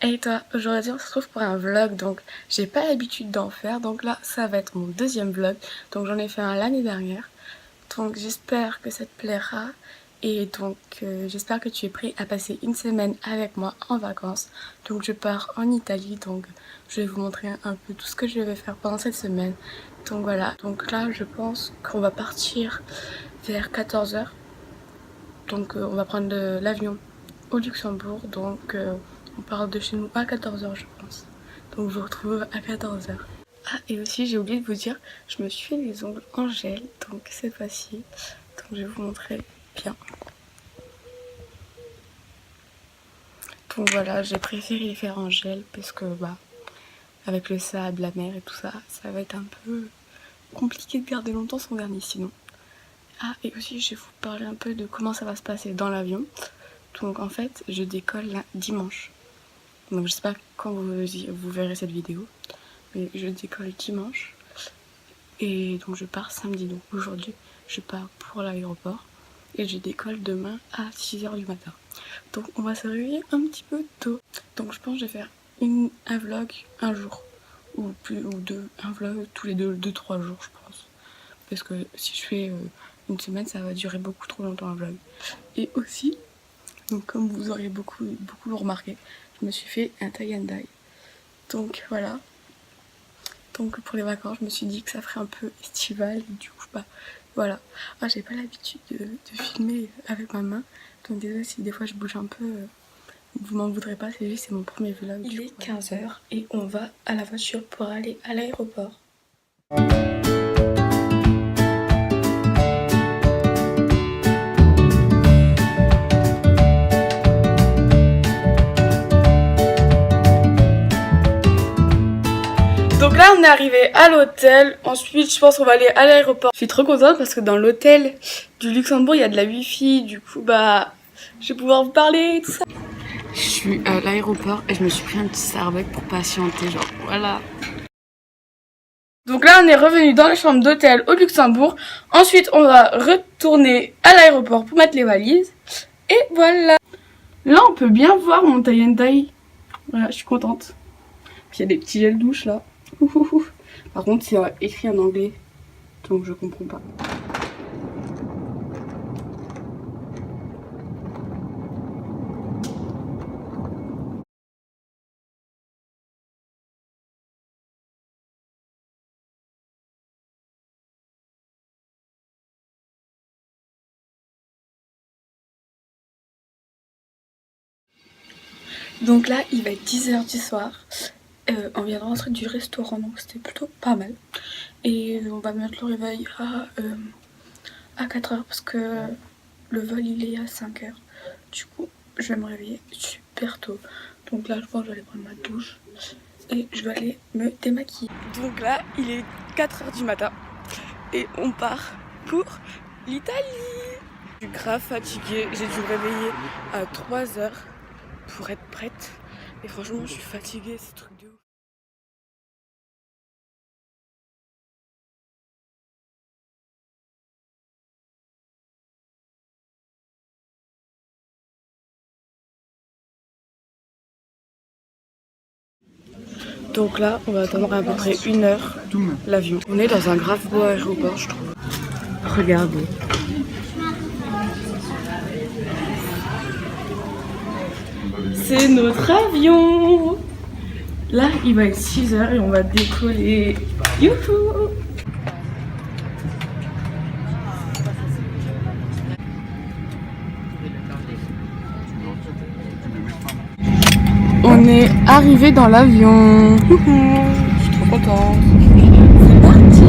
Et toi, aujourd'hui on se retrouve pour un vlog, donc j'ai pas l'habitude d'en faire, donc là ça va être mon deuxième vlog, donc j'en ai fait un l'année dernière, donc j'espère que ça te plaira, et donc j'espère que tu es prêt à passer une semaine avec moi en vacances. Donc je pars en Italie, donc je vais vous montrer un peu tout ce que je vais faire pendant cette semaine. Donc voilà, donc là je pense qu'on va partir vers 14 h, donc on va prendre l'avion au Luxembourg, donc on part de chez nous à 14 h je pense. Donc je vous retrouve à 14 h. Ah, et aussi j'ai oublié de vous dire, je me suis fait les ongles en gel, donc cette fois-ci, donc je vais vous montrer bien. Donc voilà, j'ai préféré les faire en gel parce que bah avec le sable, la mer et tout ça, ça va être un peu compliqué de garder longtemps son vernis sinon. Ah, et aussi je vais vous parler un peu de comment ça va se passer dans l'avion. Donc en fait, je décolle dimanche. Donc je sais pas quand vous verrez cette vidéo, mais je décolle dimanche. Et donc je pars samedi. Donc aujourd'hui, je pars pour l'aéroport. Et je décolle demain à 6 h du matin. Donc on va se réveiller un petit peu tôt. Donc je pense que je vais faire un vlog un jour. Ou deux. Un vlog tous les 2-3 jours je pense. Parce que si je fais une semaine, ça va durer beaucoup trop longtemps un vlog. Et aussi, donc comme vous auriez beaucoup remarqué, je me suis fait un tie and dye. Donc voilà. Donc pour les vacances, je me suis dit que ça ferait un peu estival. Et du coup, bah voilà. Ah, j'ai pas l'habitude de filmer avec ma main. Donc désolé si des fois je bouge un peu. Vous m'en voudrez pas, c'est juste c'est mon premier vlog. Il est 15 h et on va à la voiture pour aller à l'aéroport. Donc là on est arrivé à l'hôtel, ensuite je pense qu'on va aller à l'aéroport. Je suis trop contente parce que dans l'hôtel du Luxembourg il y a de la wifi, du coup bah je vais pouvoir vous parler tout ça. Je suis à l'aéroport et je me suis pris un petit Starbucks pour patienter, genre voilà. Donc là on est revenu dans la chambre d'hôtel au Luxembourg, ensuite on va retourner à l'aéroport pour mettre les valises et voilà. Là on peut bien voir mon tie and dye, voilà je suis contente. Puis il y a des petits gels douche là. Par contre, c'est écrit en anglais, donc je comprends pas. Donc là, il va être 10 h du soir. On vient de rentrer du restaurant, donc c'était plutôt pas mal. Et on va mettre le réveil à 4 h parce que le vol il est à 5 h. Du coup, je vais me réveiller super tôt. Donc là, je pense que je vais aller prendre ma douche et je vais aller me démaquiller. Donc là, il est 4 h du matin et on part pour l'Italie. Je suis grave fatiguée, j'ai dû me réveiller à 3 h pour être prête. Et franchement, je suis fatiguée, c'est truc de ouf. Donc là, on va attendre à peu près 1 h l'avion. On est dans un grave beau aéroport, je trouve. Regardez. C'est notre avion. Là, il va être 6 h et on va décoller. Youhou! On est arrivé dans l'avion. Je suis trop contente. C'est parti!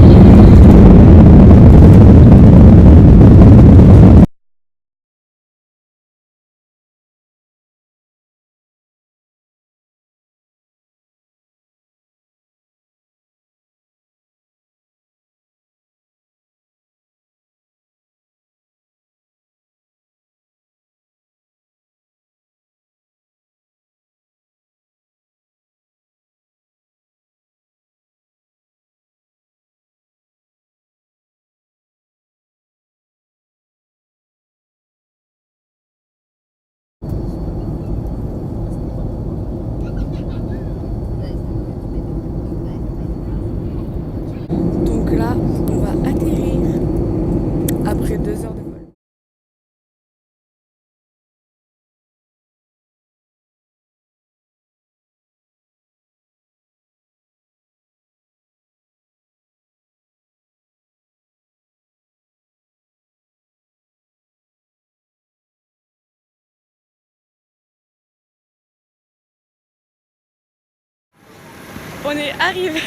on est arrivé,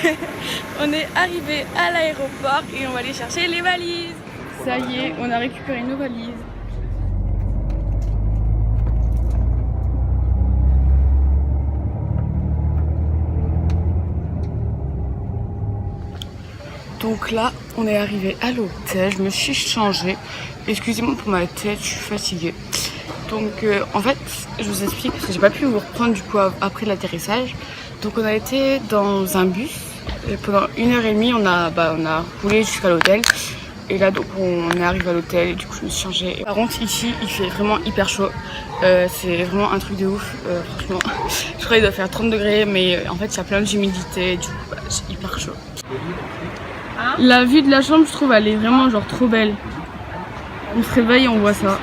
on est arrivé à l'aéroport et on va aller chercher les valises. Ça y est, on a récupéré nos valises. Donc là, on est arrivé à l'hôtel, je me suis changée. Excusez-moi pour ma tête, je suis fatiguée. Donc en fait, je vous explique parce que j'ai pas pu vous reprendre du coup après l'atterrissage. Donc on a été dans un bus et pendant 1h30 on a roulé jusqu'à l'hôtel. Et là donc on est arrivé à l'hôtel et du coup je me suis changée. Par contre ici il fait vraiment hyper chaud. C'est vraiment un truc de ouf, franchement. Je crois qu'il doit faire 30 degrés mais en fait il y a plein d'humidité, du coup c'est hyper chaud. La vue de la chambre je trouve elle est vraiment genre trop belle. On se réveille et on voit ça.